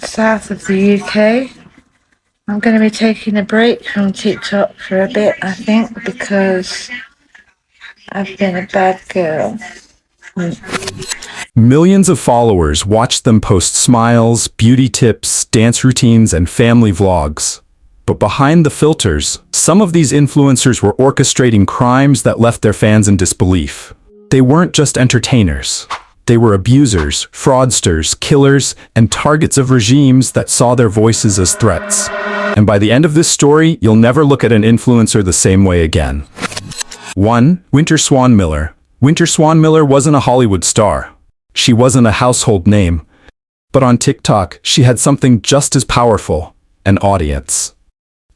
south of the UK. I'm going to be taking a break from TikTok for a bit, I think, because I've been a bad girl. Millions of followers watched them post smiles, beauty tips, dance routines, and family vlogs. But behind the filters, some of these influencers were orchestrating crimes that left their fans in disbelief. They weren't just entertainers. They were abusers, fraudsters, killers, and targets of regimes that saw their voices as threats. And by the end of this story, you'll never look at an influencer the same way again. 1. Winter Swan Miller. Winter Swan Miller wasn't a Hollywood star. She wasn't a household name. But on TikTok, she had something just as powerful: an audience.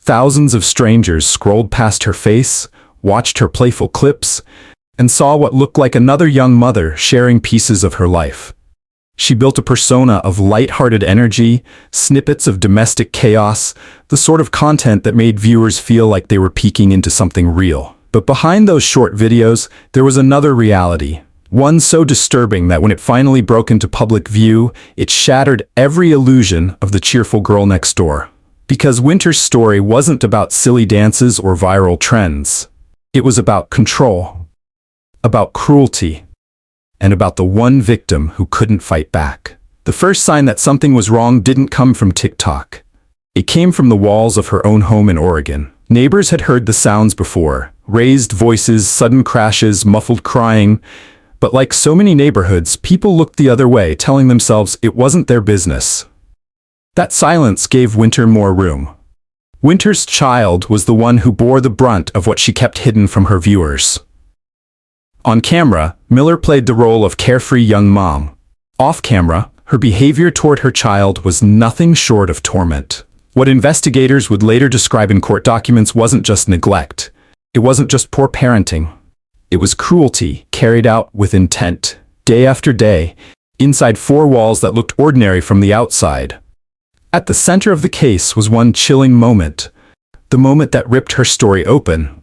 Thousands of strangers scrolled past her face, watched her playful clips, and saw what looked like another young mother sharing pieces of her life. She built a persona of light-hearted energy, snippets of domestic chaos, the sort of content that made viewers feel like they were peeking into something real. But behind those short videos, there was another reality. One so disturbing that when it finally broke into public view, it shattered every illusion of the cheerful girl next door. Because Winter's story wasn't about silly dances or viral trends. It was about control, about cruelty, and about the one victim who couldn't fight back. The first sign that something was wrong didn't come from TikTok. It came from the walls of her own home in Oregon. Neighbors had heard the sounds before: raised voices, sudden crashes, muffled crying. But like so many neighborhoods, people looked the other way, telling themselves it wasn't their business. That silence gave Winter more room. Winter's child was the one who bore the brunt of what she kept hidden from her viewers. On camera, Miller played the role of carefree young mom. Off camera, her behavior toward her child was nothing short of torment. What investigators would later describe in court documents wasn't just neglect. It wasn't just poor parenting. It was cruelty carried out with intent, day after day, inside four walls that looked ordinary from the outside. At the center of the case was one chilling moment, the moment that ripped her story open.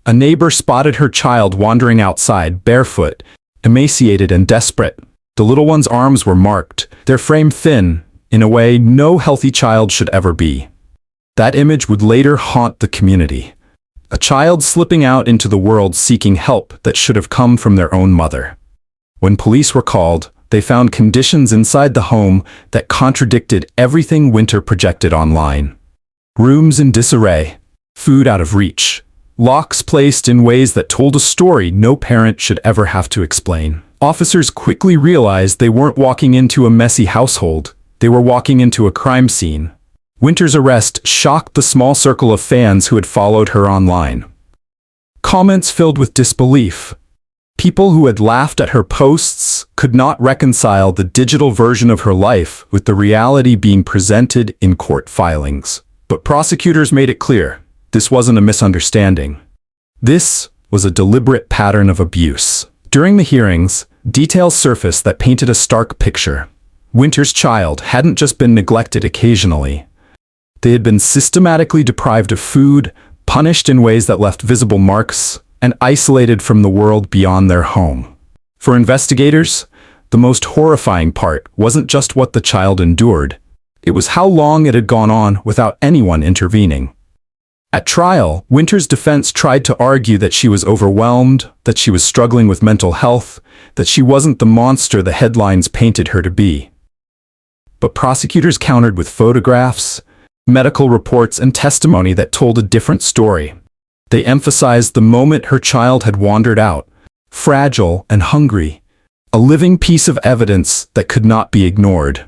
A neighbor spotted her child wandering outside, barefoot, emaciated and desperate. The little one's arms were marked, their frame thin, in a way no healthy child should ever be. That image would later haunt the community. A child slipping out into the world seeking help that should have come from their own mother. When police were called, they found conditions inside the home that contradicted everything Winter projected online. Rooms in disarray, food out of reach, locks placed in ways that told a story no parent should ever have to explain. Officers quickly realized they weren't walking into a messy household, they were walking into a crime scene. Winter's arrest shocked the small circle of fans who had followed her online. Comments filled with disbelief. People who had laughed at her posts could not reconcile the digital version of her life with the reality being presented in court filings. But prosecutors made it clear, this wasn't a misunderstanding. This was a deliberate pattern of abuse. During the hearings, details surfaced that painted a stark picture. Winter's child hadn't just been neglected occasionally. They had been systematically deprived of food, punished in ways that left visible marks, and isolated from the world beyond their home. For investigators, the most horrifying part wasn't just what the child endured. It was how long it had gone on without anyone intervening. At trial, Winter's defense tried to argue that she was overwhelmed, that she was struggling with mental health, that she wasn't the monster the headlines painted her to be. But prosecutors countered with photographs, medical reports, and testimony that told a different story. They emphasized the moment her child had wandered out, fragile and hungry, a living piece of evidence that could not be ignored.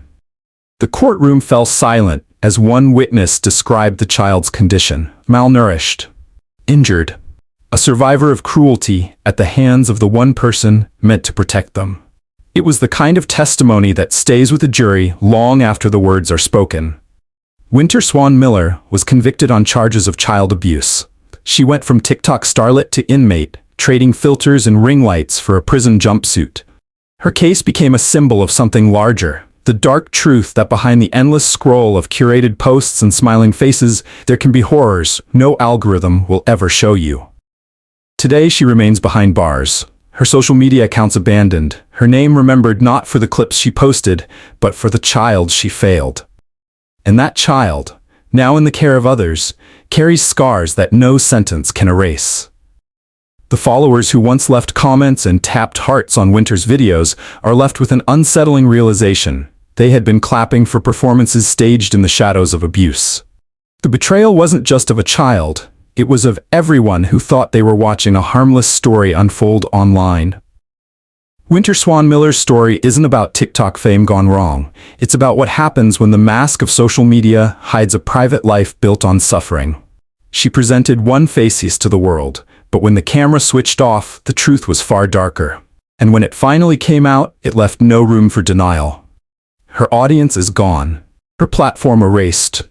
The courtroom fell silent as one witness described the child's condition: malnourished, injured, a survivor of cruelty at the hands of the one person meant to protect them. It was the kind of testimony that stays with a jury long after the words are spoken. Winter Swan Miller was convicted on charges of child abuse. She went from TikTok starlet to inmate, trading filters and ring lights for a prison jumpsuit. Her case became a symbol of something larger, the dark truth that behind the endless scroll of curated posts and smiling faces, there can be horrors no algorithm will ever show you. Today she remains behind bars, her social media accounts abandoned, her name remembered not for the clips she posted, but for the child she failed. And that child, now in the care of others, carries scars that no sentence can erase. The followers who once left comments and tapped hearts on Winter's videos are left with an unsettling realization. They had been clapping for performances staged in the shadows of abuse. The betrayal wasn't just of a child, it was of everyone who thought they were watching a harmless story unfold online. Winter Swan Miller's story isn't about TikTok fame gone wrong. It's about what happens when the mask of social media hides a private life built on suffering. She presented one face to the world, but when the camera switched off, the truth was far darker. And when it finally came out, it left no room for denial. Her audience is gone, her platform erased.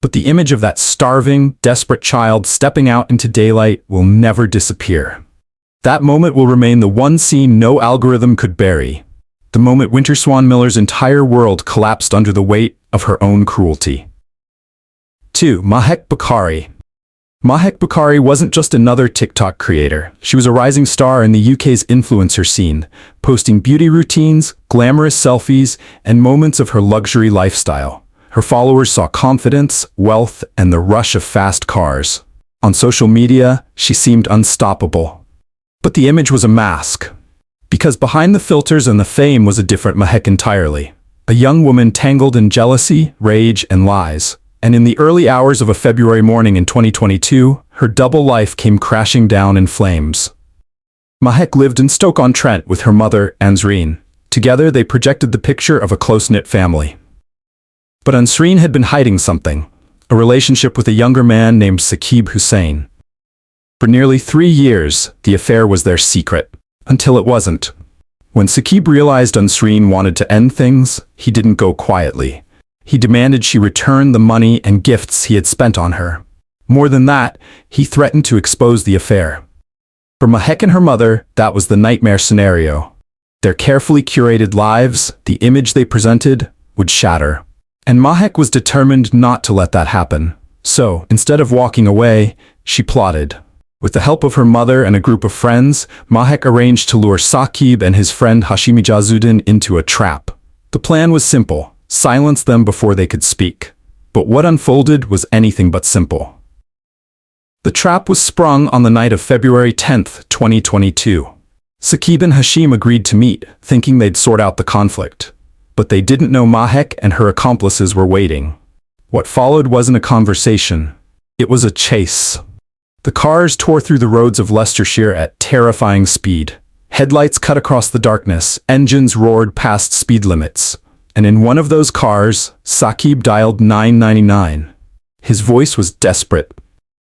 But the image of that starving, desperate child stepping out into daylight will never disappear. That moment will remain the one scene no algorithm could bury. The moment Winter Swan Miller's entire world collapsed under the weight of her own cruelty. 2. Mahek Bukhari. Mahek Bukhari wasn't just another TikTok creator. She was a rising star in the UK's influencer scene, posting beauty routines, glamorous selfies, and moments of her luxury lifestyle. Her followers saw confidence, wealth, and the rush of fast cars. On social media, she seemed unstoppable. But the image was a mask. Because behind the filters and the fame was a different Mahek entirely. A young woman tangled in jealousy, rage, and lies. And in the early hours of a February morning in 2022, her double life came crashing down in flames. Mahek lived in Stoke-on-Trent with her mother, Ansreen. Together, they projected the picture of a close-knit family. But Ansreen had been hiding something, a relationship with a younger man named Saqib Hussain. For nearly 3 years, the affair was their secret, until it wasn't. When Saqib realized Ansreen wanted to end things, he didn't go quietly. He demanded she return the money and gifts he had spent on her. More than that, he threatened to expose the affair. For Mahek and her mother, that was the nightmare scenario. Their carefully curated lives, the image they presented, would shatter. And Mahek was determined not to let that happen. So, instead of walking away, she plotted. With the help of her mother and a group of friends, Mahek arranged to lure Saqib and his friend Hashimi Jazuddin into a trap. The plan was simple: silence them before they could speak. But what unfolded was anything but simple. The trap was sprung on the night of February 10th, 2022. Saqib and Hashim agreed to meet, thinking they'd sort out the conflict. But they didn't know Mahek and her accomplices were waiting. What followed wasn't a conversation. It was a chase. The cars tore through the roads of Leicestershire at terrifying speed. Headlights cut across the darkness, engines roared past speed limits. And in one of those cars, Saqib dialed 999. His voice was desperate.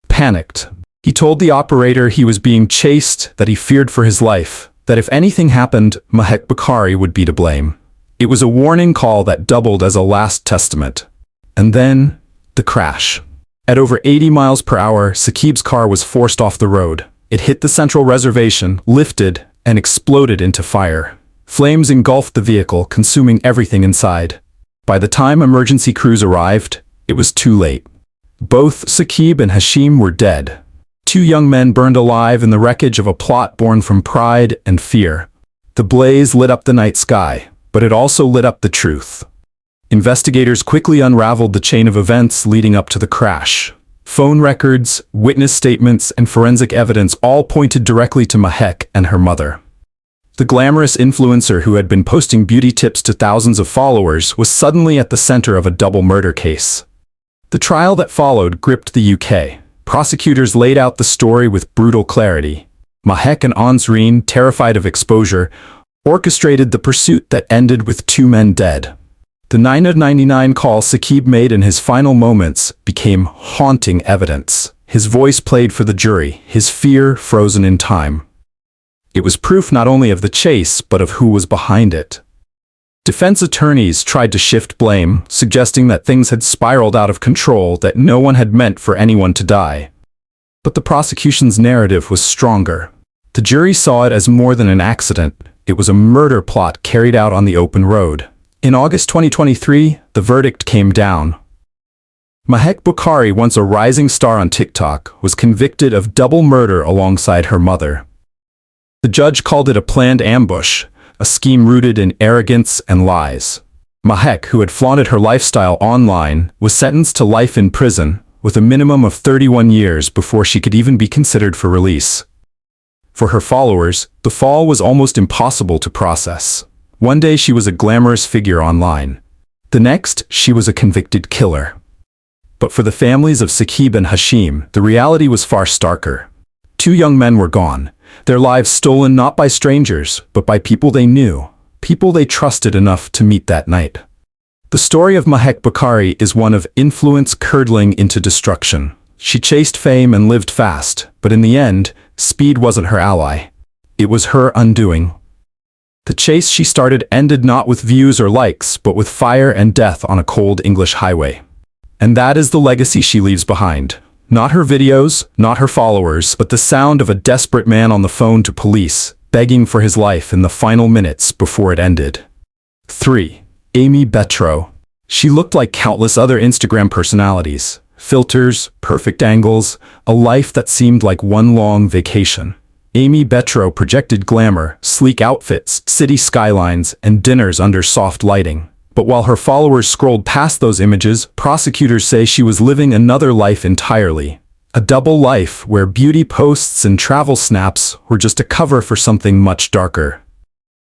Panicked. He told the operator he was being chased, that he feared for his life, that if anything happened, Mahek Bukhari would be to blame. It was a warning call that doubled as a last testament. And then, the crash. At over 80 miles per hour, Saqib's car was forced off the road. It hit the central reservation, lifted, and exploded into fire. Flames engulfed the vehicle, consuming everything inside. By the time emergency crews arrived, it was too late. Both Saqib and Hashim were dead. 2 young men burned alive in the wreckage of a plot born from pride and fear. The blaze lit up the night sky, but it also lit up the truth. Investigators quickly unraveled the chain of events leading up to the crash. Phone records, witness statements, and forensic evidence all pointed directly to Mahek and her mother. The glamorous influencer who had been posting beauty tips to thousands of followers was suddenly at the center of a double murder case. The trial that followed gripped the UK. Prosecutors laid out the story with brutal clarity. Mahek and Ansreen, terrified of exposure, orchestrated the pursuit that ended with 2 men dead. The 999 call Saqib made in his final moments became haunting evidence. His voice played for the jury, his fear frozen in time. It was proof not only of the chase, but of who was behind it. Defense attorneys tried to shift blame, suggesting that things had spiraled out of control, that no one had meant for anyone to die. But the prosecution's narrative was stronger. The jury saw it as more than an accident. It was a murder plot carried out on the open road. In August 2023, the verdict came down. Mahek Bukhari, once a rising star on TikTok, was convicted of double murder alongside her mother. The The judge called it a planned ambush, a scheme rooted in arrogance and lies. Mahek, who had flaunted her lifestyle online, was sentenced to life in prison, with a minimum of 31 years before she could even be considered for release. For her followers, the fall was almost impossible to process. One day she was a glamorous figure online. The next, she was a convicted killer. But for the families of Saqib and Hashim, the reality was far starker. Two young men were gone, their lives stolen not by strangers, but by people they knew, people they trusted enough to meet that night. The story of Mahek Bukhari is one of influence curdling into destruction. She chased fame and lived fast, but in the end, speed wasn't her ally. It was her undoing. The chase she started ended not with views or likes, but with fire and death on a cold English highway. And that is the legacy she leaves behind. Not her videos, not her followers, but the sound of a desperate man on the phone to police, begging for his life in the final minutes before it ended. 3. Aimee Betro. She looked like countless other Instagram personalities. Filters, perfect angles, a life that seemed like one long vacation. Aimee Betro projected glamour, sleek outfits, city skylines, and dinners under soft lighting. But while her followers scrolled past those images, prosecutors say she was living another life entirely. A double life where beauty posts and travel snaps were just a cover for something much darker.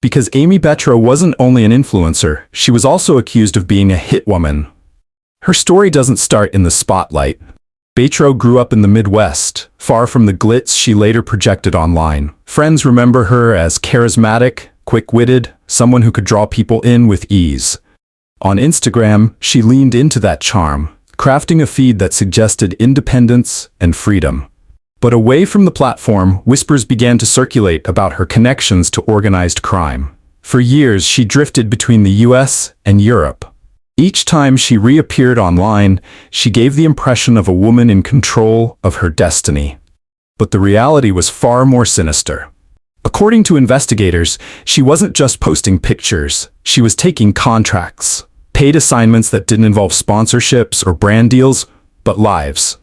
Because Aimee Betro wasn't only an influencer, she was also accused of being a hitwoman. Her story doesn't start in the spotlight. Betro grew up in the Midwest, far from the glitz she later projected online. Friends remember her as charismatic, quick-witted, someone who could draw people in with ease. On Instagram, she leaned into that charm, crafting a feed that suggested independence and freedom. But away from the platform, whispers began to circulate about her connections to organized crime. For years, she drifted between the US and Europe. Each time she reappeared online, she gave the impression of a woman in control of her destiny. But the reality was far more sinister. According to investigators, she wasn't just posting pictures, she was taking contracts, paid assignments that didn't involve sponsorships or brand deals, but lives.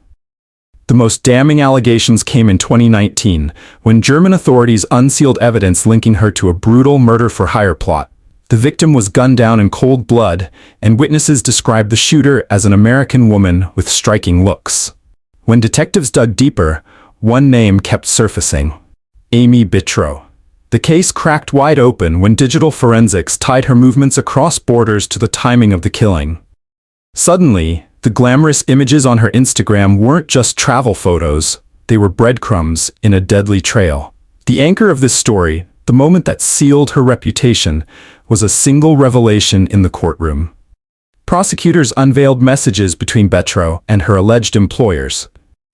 The most damning allegations came in 2019, when German authorities unsealed evidence linking her to a brutal murder-for-hire plot. The victim was gunned down in cold blood, and witnesses described the shooter as an American woman with striking looks. When detectives dug deeper, one name kept surfacing: Aimee Betro. The case cracked wide open when digital forensics tied her movements across borders to the timing of the killing. Suddenly, the glamorous images on her Instagram weren't just travel photos, they were breadcrumbs in a deadly trail. The anchor of this story, the moment that sealed her reputation, was a single revelation in the courtroom. Prosecutors unveiled messages between Betro and her alleged employers.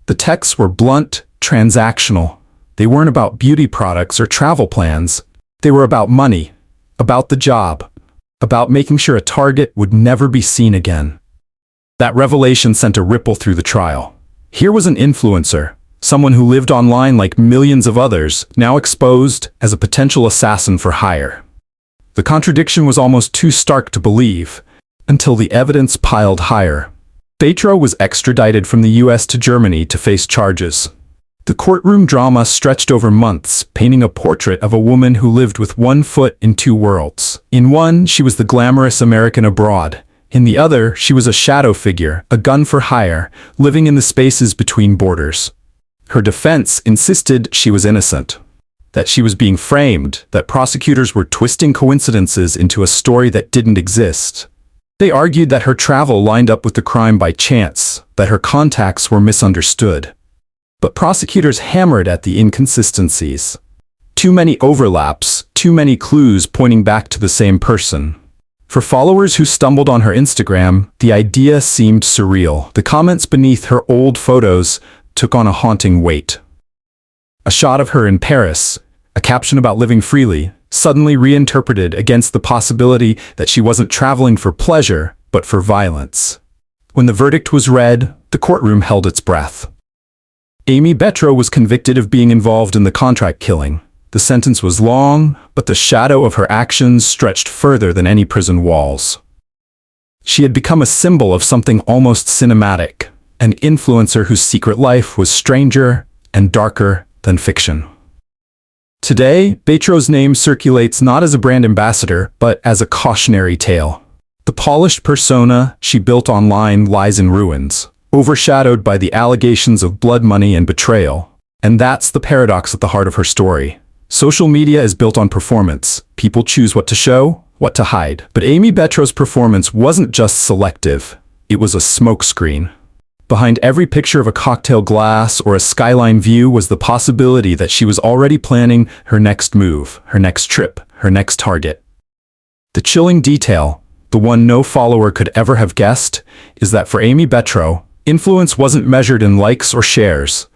The texts were blunt, transactional. They weren't about beauty products or travel plans. They were about money, about the job, about making sure a target would never be seen again. That revelation sent a ripple through the trial. Here was an influencer, someone who lived online like millions of others, now exposed as a potential assassin for hire. The contradiction was almost too stark to believe, until the evidence piled higher. Betro was extradited from the US to Germany to face charges. The courtroom drama stretched over months, painting a portrait of a woman who lived with one foot in two worlds. In one, she was the glamorous American abroad. In the other, she was a shadow figure, a gun for hire, living in the spaces between borders. Her defense insisted she was innocent, that she was being framed, that prosecutors were twisting coincidences into a story that didn't exist. They argued that her travel lined up with the crime by chance, that her contacts were misunderstood. But prosecutors hammered at the inconsistencies. Too many overlaps, too many clues pointing back to the same person. For followers who stumbled on her Instagram, the idea seemed surreal. The comments beneath her old photos took on a haunting weight. A shot of her in Paris, a caption about living freely, suddenly reinterpreted against the possibility that she wasn't traveling for pleasure, but for violence. When the verdict was read, the courtroom held its breath. Aimee Betro was convicted of being involved in the contract killing. The sentence was long, but the shadow of her actions stretched further than any prison walls. She had become a symbol of something almost cinematic, an influencer whose secret life was stranger and darker than fiction. Today, Betro's name circulates not as a brand ambassador, but as a cautionary tale. The polished persona she built online lies in ruins, overshadowed by the allegations of blood money and betrayal. And that's the paradox at the heart of her story. Social media is built on performance. People choose what to show, what to hide. But Aimee Betro's performance wasn't just selective. It was a smokescreen. Behind every picture of a cocktail glass or a skyline view was the possibility that she was already planning her next move, her next trip, her next target. The chilling detail, the one no follower could ever have guessed, is that for Aimee Betro, influence wasn't measured in likes or shares.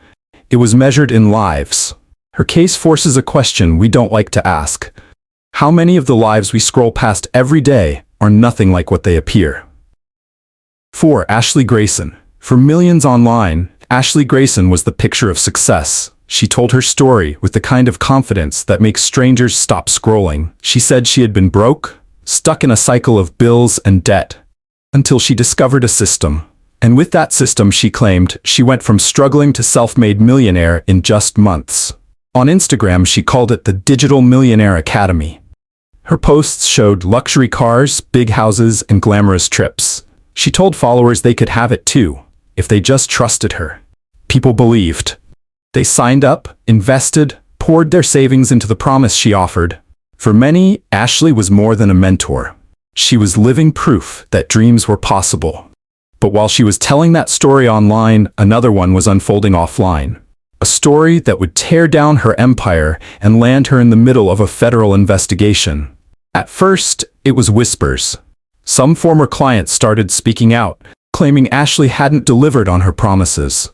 It was measured in lives. Her case forces a question we don't like to ask. How many of the lives we scroll past every day are nothing like what they appear? 4. Ashley Grayson. For millions online, Ashley Grayson was the picture of success. She told her story with the kind of confidence that makes strangers stop scrolling. She said she had been broke, stuck in a cycle of bills and debt, until she discovered a system. And with that system, she claimed, she went from struggling to self-made millionaire in just months. On Instagram, she called it the Digital Millionaire Academy. Her posts showed luxury cars, big houses, and glamorous trips. She told followers they could have it too, if they just trusted her. People believed. They signed up, invested, poured their savings into the promise she offered. For many, Ashley was more than a mentor. She was living proof that dreams were possible. But while she was telling that story online, another one was unfolding offline. A story that would tear down her empire and land her in the middle of a federal investigation. At first, it was whispers. Some former clients started speaking out, claiming Ashley hadn't delivered on her promises.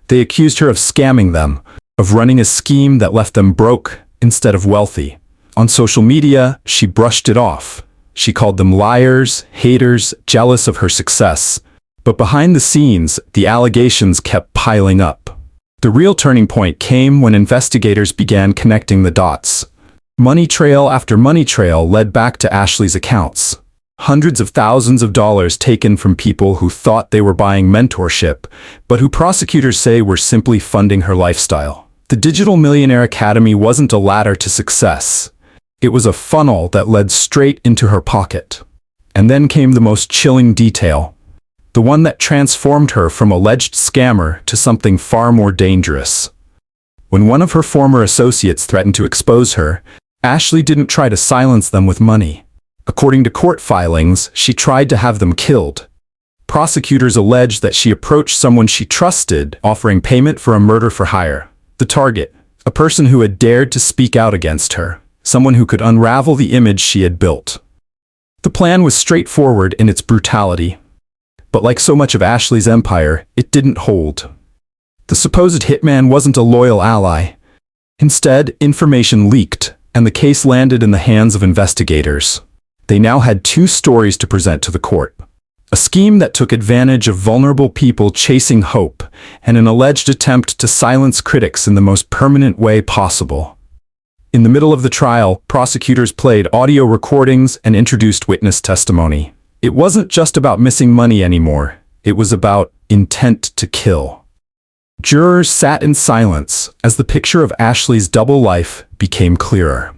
They accused her of scamming them, of running a scheme that left them broke instead of wealthy. On social media, she brushed it off. She called them liars, haters, jealous of her success. But behind the scenes, the allegations kept piling up. The real turning point came when investigators began connecting the dots. Money trail after money trail led back to Ashley's accounts. Hundreds of thousands of dollars taken from people who thought they were buying mentorship, but who prosecutors say were simply funding her lifestyle. The Digital Millionaire Academy wasn't a ladder to success. It was a funnel that led straight into her pocket. And then came the most chilling detail. The one that transformed her from alleged scammer to something far more dangerous. When one of her former associates threatened to expose her, Ashley didn't try to silence them with money. According to court filings, she tried to have them killed. Prosecutors alleged that she approached someone she trusted, offering payment for a murder for hire. The target, a person who had dared to speak out against her, someone who could unravel the image she had built. The plan was straightforward in its brutality. But like so much of Ashley's empire, it didn't hold. The supposed hitman wasn't a loyal ally. Instead, information leaked, and the case landed in the hands of investigators. They now had two stories to present to the court. A scheme that took advantage of vulnerable people chasing hope, and an alleged attempt to silence critics in the most permanent way possible. In the middle of the trial, prosecutors played audio recordings and introduced witness testimony. It wasn't just about missing money anymore. It was about intent to kill. Jurors sat in silence as the picture of Ashley's double life became clearer.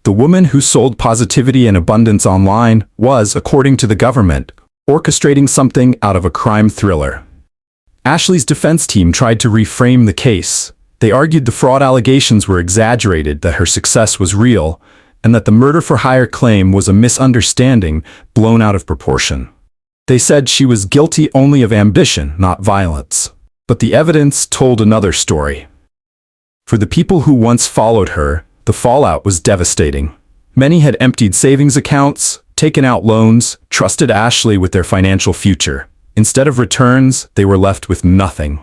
The woman who sold positivity and abundance online was, according to the government, orchestrating something out of a crime thriller. Ashley's defense team tried to reframe the case. They argued the fraud allegations were exaggerated, that her success was real, and that the murder-for-hire claim was a misunderstanding blown out of proportion. They said she was guilty only of ambition, not violence. But the evidence told another story. For the people who once followed her, the fallout was devastating. Many had emptied savings accounts, taken out loans, trusted Ashley with their financial future. Instead of returns, they were left with nothing.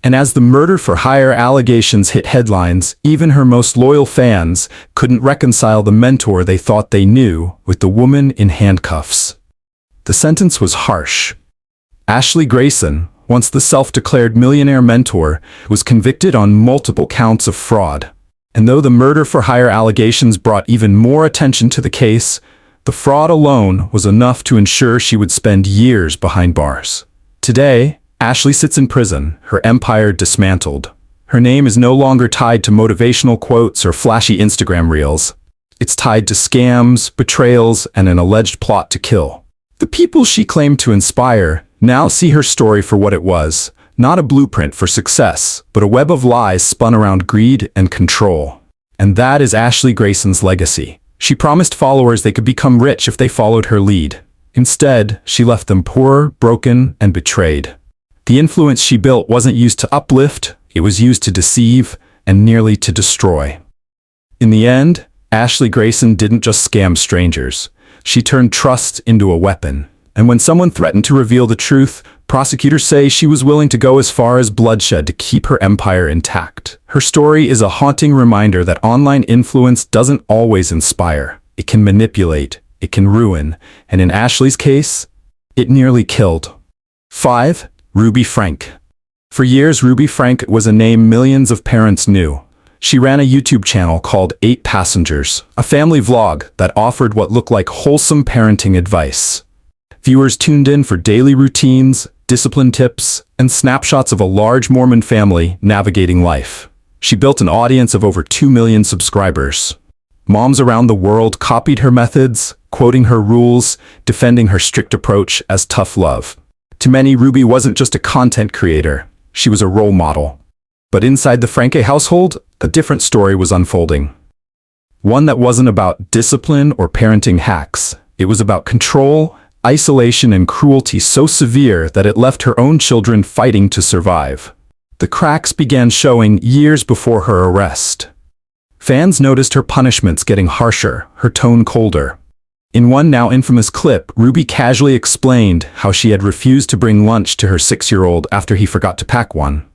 And as the murder-for-hire allegations hit headlines, even her most loyal fans couldn't reconcile the mentor they thought they knew with the woman in handcuffs. The sentence was harsh. Ashley Grayson, once the self-declared millionaire mentor, was convicted on multiple counts of fraud. And though the murder-for-hire allegations brought even more attention to the case, the fraud alone was enough to ensure she would spend years behind bars. Today, Ashley sits in prison, her empire dismantled. Her name is no longer tied to motivational quotes or flashy Instagram reels. It's tied to scams, betrayals, and an alleged plot to kill. The people she claimed to inspire now see her story for what it was, not a blueprint for success, but a web of lies spun around greed and control. And that is Ashley Grayson's legacy. She promised followers they could become rich if they followed her lead. Instead, she left them poor, broken, and betrayed. The influence she built wasn't used to uplift, it was used to deceive and nearly to destroy. In the end, Ashley Grayson didn't just scam strangers. She turned trust into a weapon. And when someone threatened to reveal the truth, prosecutors say she was willing to go as far as bloodshed to keep her empire intact. Her story is a haunting reminder that online influence doesn't always inspire. It can manipulate, it can ruin, and in Ashley's case, it nearly killed. 5. Ruby Franke. For years, Ruby Franke was a name millions of parents knew. She ran a YouTube channel called 8 Passengers, a family vlog that offered what looked like wholesome parenting advice. Viewers tuned in for daily routines, discipline tips, and snapshots of a large Mormon family navigating life. She built an audience of over 2 million subscribers. Moms around the world copied her methods, quoting her rules, defending her strict approach as tough love. To many, Ruby wasn't just a content creator, she was a role model. But inside the Franke household, a different story was unfolding. One that wasn't about discipline or parenting hacks. It was about control, isolation, and cruelty so severe that it left her own children fighting to survive. The cracks began showing years before her arrest. Fans noticed her punishments getting harsher, her tone colder. In one now infamous clip, Ruby casually explained how she had refused to bring lunch to her 6-year-old after he forgot to pack one,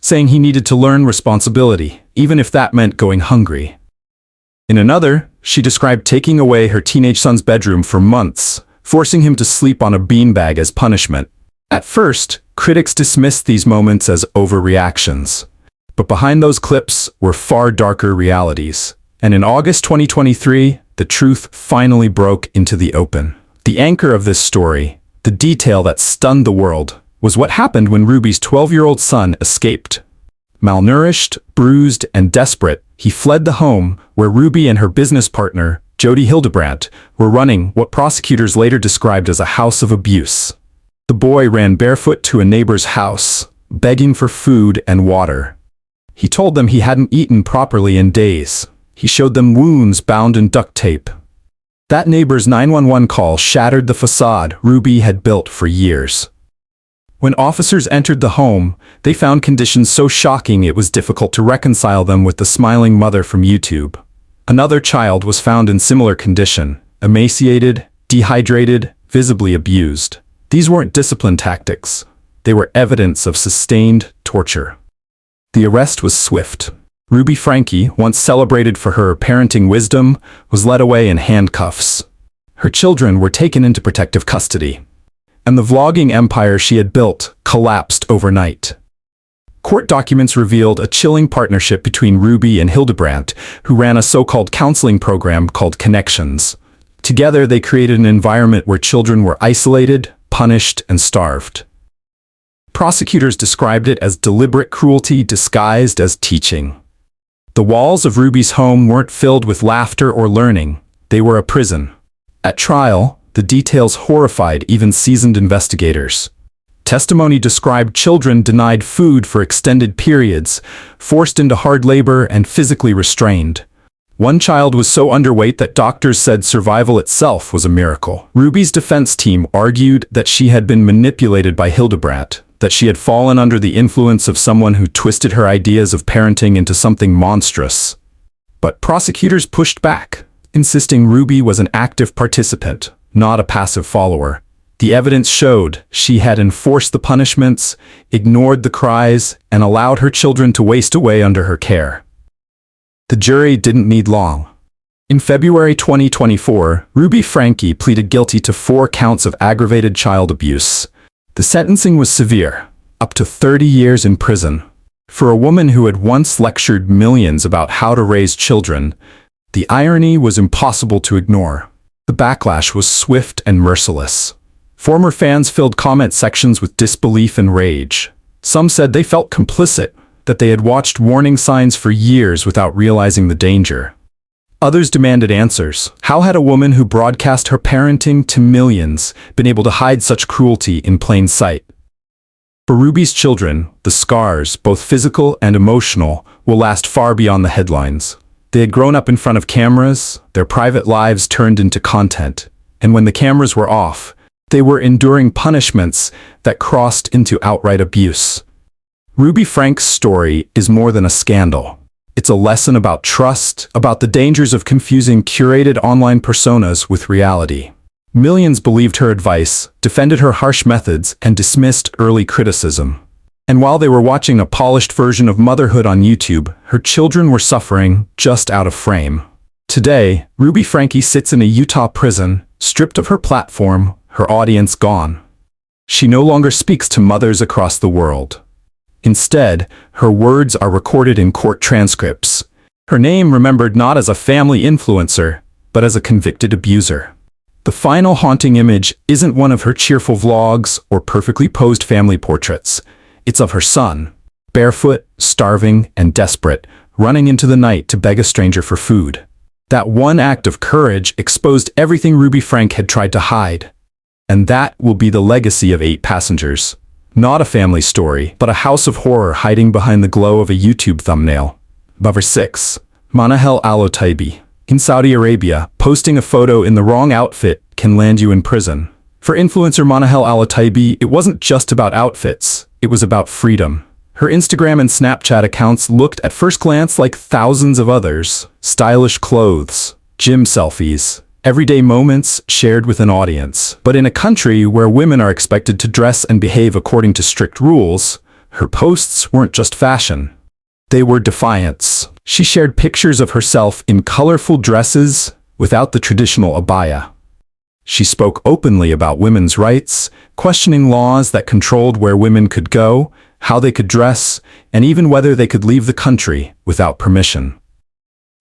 saying he needed to learn responsibility, even if that meant going hungry. In another, she described taking away her teenage son's bedroom for months, forcing him to sleep on a beanbag as punishment. At first, critics dismissed these moments as overreactions. But behind those clips were far darker realities. And in August 2023, the truth finally broke into the open. The anchor of this story, the detail that stunned the world, was what happened when Ruby's 12-year-old son escaped. Malnourished, bruised, and desperate, he fled the home where Ruby and her business partner, Jody Hildebrandt, were running what prosecutors later described as a house of abuse. The boy ran barefoot to a neighbor's house, begging for food and water. He told them he hadn't eaten properly in days. He showed them wounds bound in duct tape. That neighbor's 911 call shattered the facade Ruby had built for years. When officers entered the home, they found conditions so shocking it was difficult to reconcile them with the smiling mother from YouTube. Another child was found in similar condition, emaciated, dehydrated, visibly abused. These weren't discipline tactics. They were evidence of sustained torture. The arrest was swift. Ruby Franke, once celebrated for her parenting wisdom, was led away in handcuffs. Her children were taken into protective custody. And the vlogging empire she had built collapsed overnight. Court documents revealed a chilling partnership between Ruby and Hildebrandt, who ran a so-called counseling program called Connections. Together, they created an environment where children were isolated, punished, and starved. Prosecutors described it as deliberate cruelty disguised as teaching. The walls of Ruby's home weren't filled with laughter or learning. They were a prison. At trial, the details horrified even seasoned investigators. Testimony described children denied food for extended periods, forced into hard labor, and physically restrained. One child was so underweight that doctors said survival itself was a miracle. Ruby's defense team argued that she had been manipulated by Hildebrandt, that she had fallen under the influence of someone who twisted her ideas of parenting into something monstrous. But prosecutors pushed back, insisting Ruby was an active participant, not a passive follower. The evidence showed she had enforced the punishments, ignored the cries, and allowed her children to waste away under her care. The jury didn't need long. In February 2024, Ruby Franke pleaded guilty to 4 counts of aggravated child abuse. The sentencing was severe, up to 30 years in prison. For a woman who had once lectured millions about how to raise children, the irony was impossible to ignore. The backlash was swift and merciless. Former fans filled comment sections with disbelief and rage. Some said they felt complicit, that they had watched warning signs for years without realizing the danger. Others demanded answers. How had a woman who broadcast her parenting to millions been able to hide such cruelty in plain sight? For Ruby's children, the scars, both physical and emotional, will last far beyond the headlines. They had grown up in front of cameras, their private lives turned into content, and when the cameras were off, they were enduring punishments that crossed into outright abuse. Ruby Franke's story is more than a scandal. It's a lesson about trust, about the dangers of confusing curated online personas with reality. Millions believed her advice, defended her harsh methods, and dismissed early criticism. And while they were watching a polished version of motherhood on YouTube, her children were suffering just out of frame. Today, Ruby Franke sits in a Utah prison, stripped of her platform, her audience gone. She no longer speaks to mothers across the world. Instead, her words are recorded in court transcripts. Her name remembered not as a family influencer, but as a convicted abuser. The final haunting image isn't one of her cheerful vlogs or perfectly posed family portraits. It's of her son, barefoot, starving, and desperate, running into the night to beg a stranger for food. That one act of courage exposed everything Ruby Franke had tried to hide. And that will be the legacy of 8 Passengers. Not a family story, but a house of horror hiding behind the glow of a YouTube thumbnail. Number 6. Manahel al-Otaibi. In Saudi Arabia, posting a photo in the wrong outfit can land you in prison. For influencer Manahel al-Otaibi, it wasn't just about outfits, it was about freedom. Her Instagram and Snapchat accounts looked at first glance like thousands of others. Stylish clothes, gym selfies, everyday moments shared with an audience. But in a country where women are expected to dress and behave according to strict rules, her posts weren't just fashion. They were defiance. She shared pictures of herself in colorful dresses without the traditional abaya. She spoke openly about women's rights, questioning laws that controlled where women could go, how they could dress, and even whether they could leave the country without permission.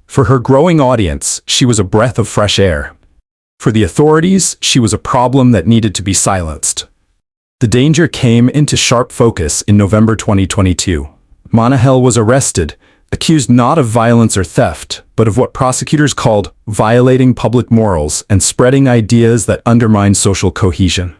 For her growing audience, she was a breath of fresh air. For the authorities, she was a problem that needed to be silenced. The danger came into sharp focus in November 2022. Manahel was arrested, accused not of violence or theft, but of what prosecutors called violating public morals and spreading ideas that undermine social cohesion.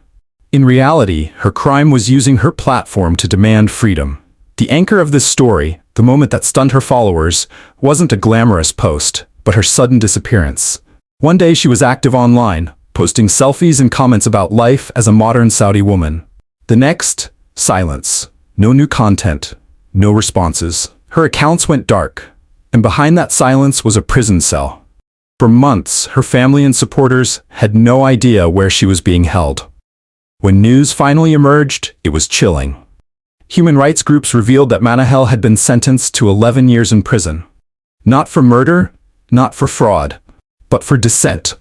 In reality, her crime was using her platform to demand freedom. The anchor of this story, the moment that stunned her followers, wasn't a glamorous post, but her sudden disappearance. One day she was active online, posting selfies and comments about life as a modern Saudi woman. The next, silence. No new content. No responses. Her accounts went dark, and behind that silence was a prison cell. For months, her family and supporters had no idea where she was being held. When news finally emerged, it was chilling. Human rights groups revealed that Manahel had been sentenced to 11 years in prison. Not for murder, not for fraud, but for dissent,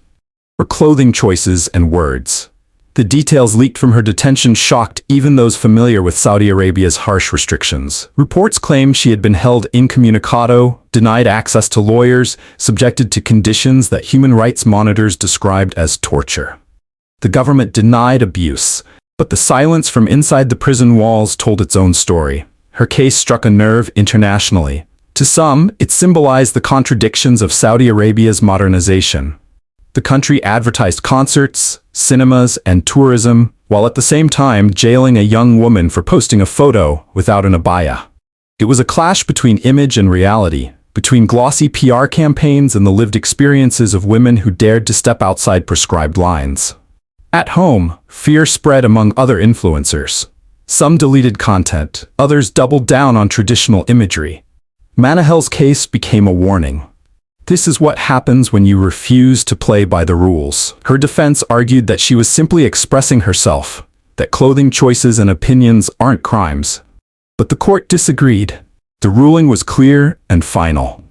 for clothing choices and words. The details leaked from her detention shocked even those familiar with Saudi Arabia's harsh restrictions. Reports claimed she had been held incommunicado, denied access to lawyers, subjected to conditions that human rights monitors described as torture. The government denied abuse, but the silence from inside the prison walls told its own story. Her case struck a nerve internationally. To some, it symbolized the contradictions of Saudi Arabia's modernization. The country advertised concerts, cinemas, and tourism, while at the same time jailing a young woman for posting a photo without an abaya. It was a clash between image and reality, between glossy PR campaigns and the lived experiences of women who dared to step outside prescribed lines. At home, fear spread among other influencers. Some deleted content, others doubled down on traditional imagery. Manahel's case became a warning. This is what happens when you refuse to play by the rules. Her defense argued that she was simply expressing herself, that clothing choices and opinions aren't crimes. But the court disagreed. The ruling was clear and final.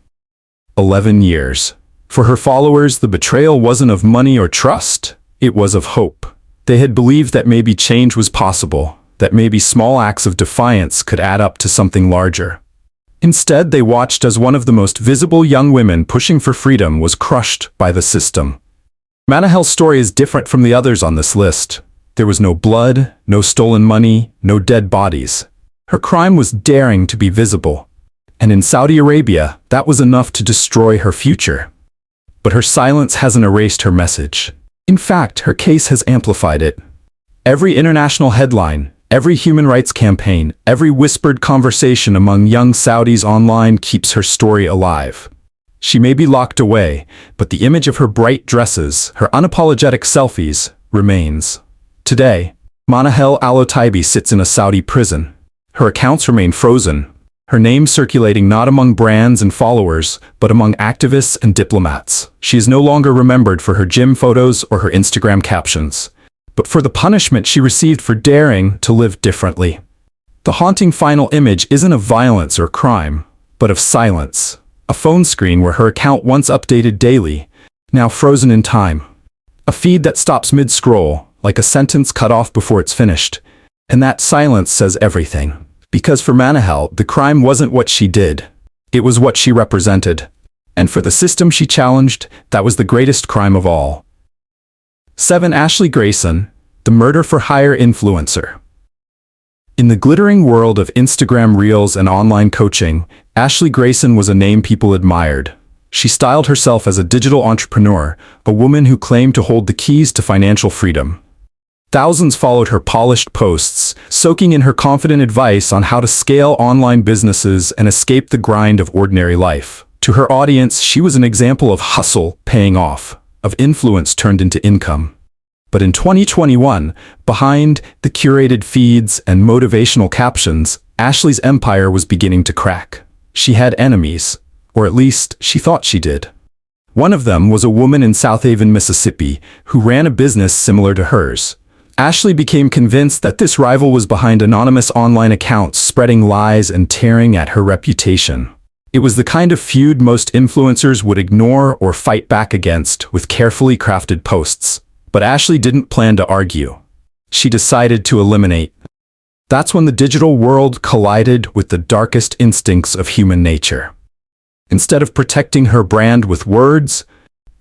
11 years. For her followers, the betrayal wasn't of money or trust. It was of hope. They had believed that maybe change was possible, that maybe small acts of defiance could add up to something larger. Instead, they watched as one of the most visible young women pushing for freedom was crushed by the system. Manahel's story is different from the others on this list. There was no blood, no stolen money, no dead bodies. Her crime was daring to be visible. And in Saudi Arabia, that was enough to destroy her future. But her silence hasn't erased her message. In fact, her case has amplified it. Every international headline, every human rights campaign, every whispered conversation among young Saudis online keeps her story alive. She may be locked away, but the image of her bright dresses, her unapologetic selfies, remains. Today, Manahel al-Otaibi sits in a Saudi prison. Her accounts remain frozen, her name circulating not among brands and followers, but among activists and diplomats. She is no longer remembered for her gym photos or her Instagram captions, but for the punishment she received for daring to live differently. The haunting final image isn't of violence or crime, but of silence. A phone screen where her account once updated daily, now frozen in time. A feed that stops mid-scroll, like a sentence cut off before it's finished. And that silence says everything. Because for Manahel, the crime wasn't what she did. It was what she represented. And for the system she challenged, that was the greatest crime of all. 7. Ashley Grayson, the murder-for-hire influencer. In the glittering world of Instagram Reels and online coaching, Ashley Grayson was a name people admired. She styled herself as a digital entrepreneur, a woman who claimed to hold the keys to financial freedom. Thousands followed her polished posts, soaking in her confident advice on how to scale online businesses and escape the grind of ordinary life. To her audience, she was an example of hustle paying off, of influence turned into income. But in 2021, behind the curated feeds and motivational captions, Ashley's empire was beginning to crack. She had enemies, or at least she thought she did. One of them was a woman in South Haven, Mississippi, who ran a business similar to hers. Ashley became convinced that this rival was behind anonymous online accounts spreading lies and tearing at her reputation. It was the kind of feud most influencers would ignore or fight back against with carefully crafted posts. But Ashley didn't plan to argue. She decided to eliminate. That's when the digital world collided with the darkest instincts of human nature. Instead of protecting her brand with words,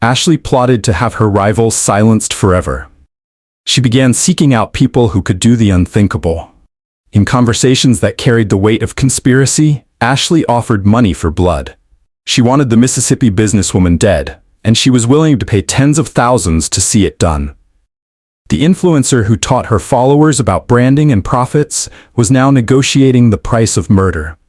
Ashley plotted to have her rivals silenced forever. She began seeking out people who could do the unthinkable. In conversations that carried the weight of conspiracy, Ashley offered money for blood. She wanted the Mississippi businesswoman dead, and she was willing to pay tens of thousands to see it done. The influencer who taught her followers about branding and profits was now negotiating the price of murder.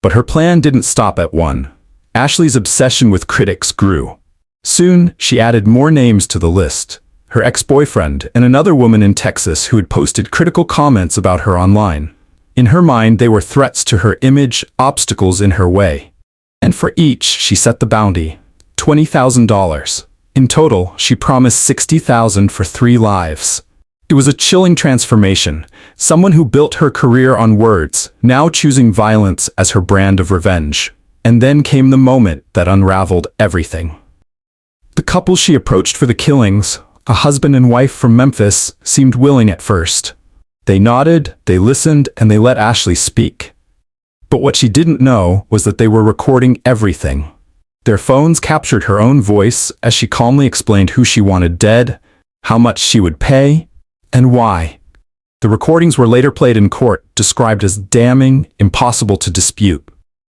But her plan didn't stop at one. Ashley's obsession with critics grew. Soon, she added more names to the list. Her ex-boyfriend and another woman in Texas who had posted critical comments about her online. In her mind, they were threats to her image, obstacles in her way. And for each, she set the bounty. $20,000. In total, she promised $60,000 for 3 lives. It was a chilling transformation. Someone who built her career on words, now choosing violence as her brand of revenge. And then came the moment that unraveled everything. The couple she approached for the killings, a husband and wife from Memphis, seemed willing at first. They nodded, they listened, and they let Ashley speak. But what she didn't know was that they were recording everything. Their phones captured her own voice as she calmly explained who she wanted dead, how much she would pay, and why. The recordings were later played in court, described as damning, impossible to dispute.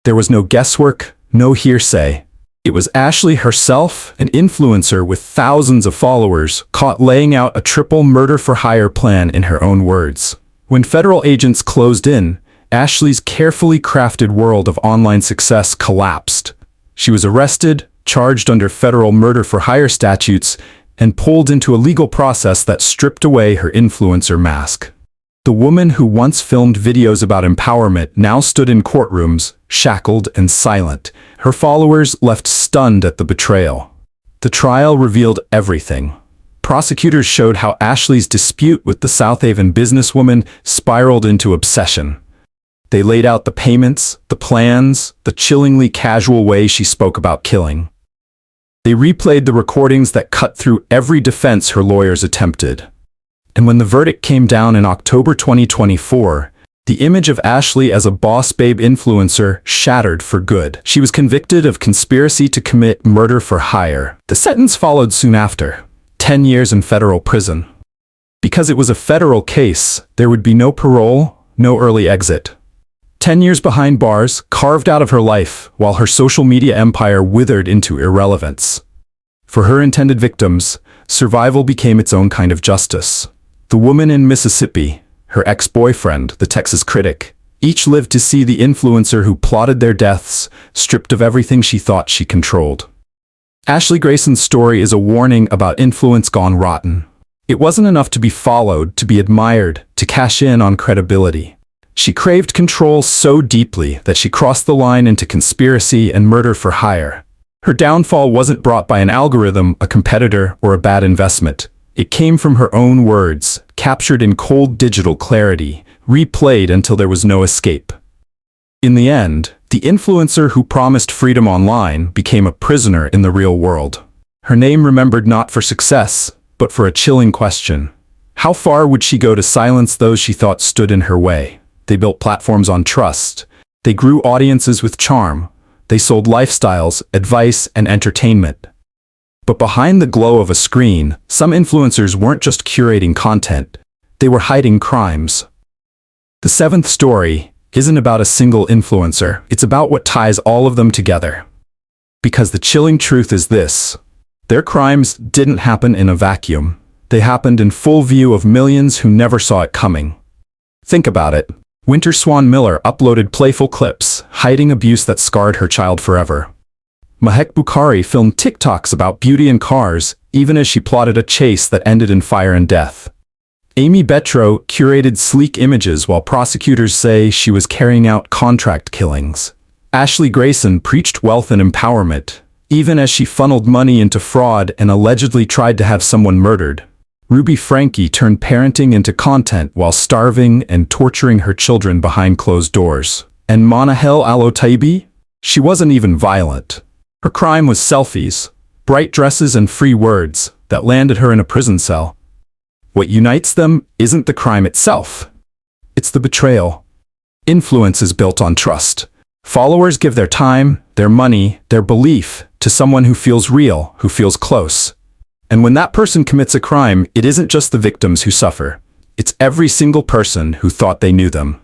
There was no guesswork, no hearsay. It was Ashley herself, an influencer with thousands of followers, caught laying out a triple murder-for-hire plan in her own words. When federal agents closed in, Ashley's carefully crafted world of online success collapsed. She was arrested, charged under federal murder-for-hire statutes, and pulled into a legal process that stripped away her influencer mask. The woman who once filmed videos about empowerment now stood in courtrooms, shackled and silent, her followers left stunned at the betrayal. The trial revealed everything. Prosecutors showed how Ashley's dispute with the South Haven businesswoman spiraled into obsession. They laid out the payments, the plans, the chillingly casual way she spoke about killing. They replayed the recordings that cut through every defense her lawyers attempted. And when the verdict came down in October 2024, the image of Ashley as a boss babe influencer shattered for good. She was convicted of conspiracy to commit murder for hire. The sentence followed soon after, 10 years in federal prison. Because it was a federal case, there would be no parole, no early exit. 10 years behind bars, carved out of her life, while her social media empire withered into irrelevance. For her intended victims, survival became its own kind of justice. The woman in Mississippi, her ex-boyfriend, the Texas critic, each lived to see the influencer who plotted their deaths, stripped of everything she thought she controlled. Ashley Grayson's story is a warning about influence gone rotten. It wasn't enough to be followed, to be admired, to cash in on credibility. She craved control so deeply that she crossed the line into conspiracy and murder for hire. Her downfall wasn't brought by an algorithm, a competitor, or a bad investment. It came from her own words, captured in cold digital clarity, replayed until there was no escape. In the end, the influencer who promised freedom online became a prisoner in the real world. Her name remembered not for success, but for a chilling question. How far would she go to silence those she thought stood in her way? They built platforms on trust. They grew audiences with charm. They sold lifestyles, advice, and entertainment. But behind the glow of a screen, some influencers weren't just curating content. They were hiding crimes. The seventh story isn't about a single influencer. It's about what ties all of them together. Because the chilling truth is this: their crimes didn't happen in a vacuum. They happened in full view of millions who never saw it coming. Think about it. Swan Miller uploaded playful clips, hiding abuse that scarred her child forever. Mahek Bukhari filmed TikToks about beauty and cars, even as she plotted a chase that ended in fire and death. Aimee Betro curated sleek images while prosecutors say she was carrying out contract killings. Ashley Grayson preached wealth and empowerment, even as she funneled money into fraud and allegedly tried to have someone murdered. Franke turned parenting into content while starving and torturing her children behind closed doors. And Manahel al-Otaibi? She wasn't even violent. Her crime was selfies, bright dresses and free words that landed her in a prison cell. What unites them isn't the crime itself. It's the betrayal. Influence is built on trust. Followers give their time, their money, their belief to someone who feels real, who feels close. And when that person commits a crime, it isn't just the victims who suffer. It's every single person who thought they knew them.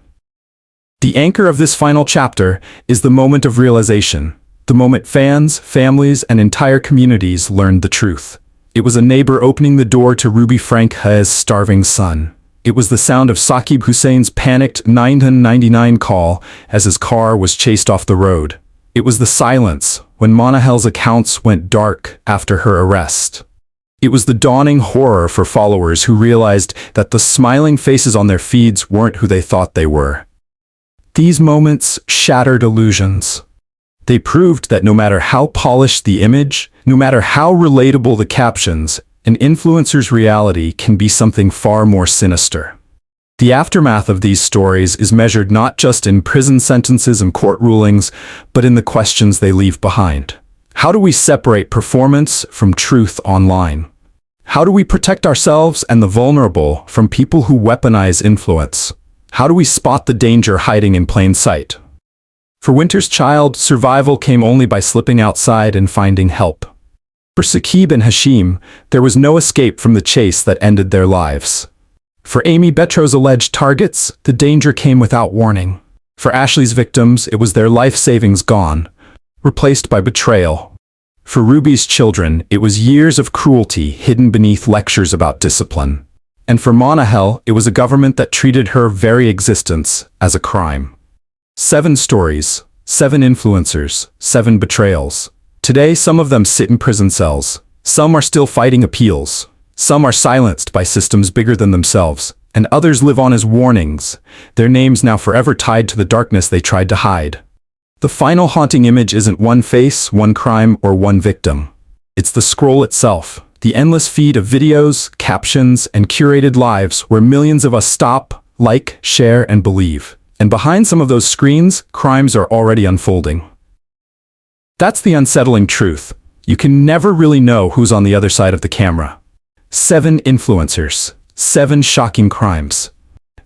The anchor of this final chapter is the moment of realization. The moment fans, families, and entire communities learned the truth. It was a neighbor opening the door to Franke's starving son. It was the sound of Saqib Hussein's panicked 999 call as his car was chased off the road. It was the silence when Manahel's accounts went dark after her arrest. It was the dawning horror for followers who realized that the smiling faces on their feeds weren't who they thought they were. These moments shattered illusions. They proved that no matter how polished the image, no matter how relatable the captions, an influencer's reality can be something far more sinister. The aftermath of these stories is measured not just in prison sentences and court rulings, but in the questions they leave behind. How do we separate performance from truth online? How do we protect ourselves and the vulnerable from people who weaponize influence? How do we spot the danger hiding in plain sight? For Winter's child, survival came only by slipping outside and finding help. For Saqib and Hashim, there was no escape from the chase that ended their lives. For Aimee Betro's alleged targets, the danger came without warning. For Ashley's victims, it was their life savings gone, replaced by betrayal. For Ruby's children, it was years of cruelty hidden beneath lectures about discipline. And for Manahel, it was a government that treated her very existence as a crime. 7 stories, 7 influencers, 7 betrayals. Today, some of them sit in prison cells. Some are still fighting appeals. Some are silenced by systems bigger than themselves. And others live on as warnings, their names now forever tied to the darkness they tried to hide. The final haunting image isn't one face, one crime, or one victim. It's the scroll itself, the endless feed of videos, captions, and curated lives where millions of us stop, like, share, and believe. And behind some of those screens, crimes are already unfolding. That's the unsettling truth. You can never really know who's on the other side of the camera. 7 influencers, 7 shocking crimes.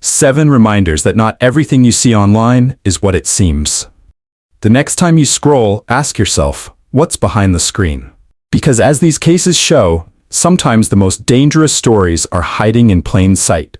7 reminders that not everything you see online is what it seems. The next time you scroll, ask yourself, what's behind the screen? Because as these cases show, sometimes the most dangerous stories are hiding in plain sight.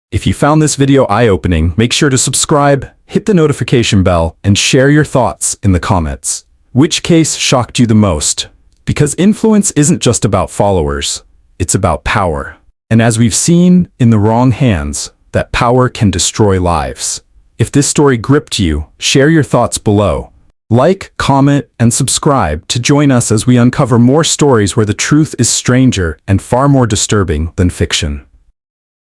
If you found this video eye-opening, make sure to subscribe, hit the notification bell, and share your thoughts in the comments. Which case shocked you the most? Because influence isn't just about followers, it's about power. And as we've seen, in the wrong hands, that power can destroy lives. If this story gripped you, share your thoughts below. Like, comment, and subscribe to join us as we uncover more stories where the truth is stranger and far more disturbing than fiction.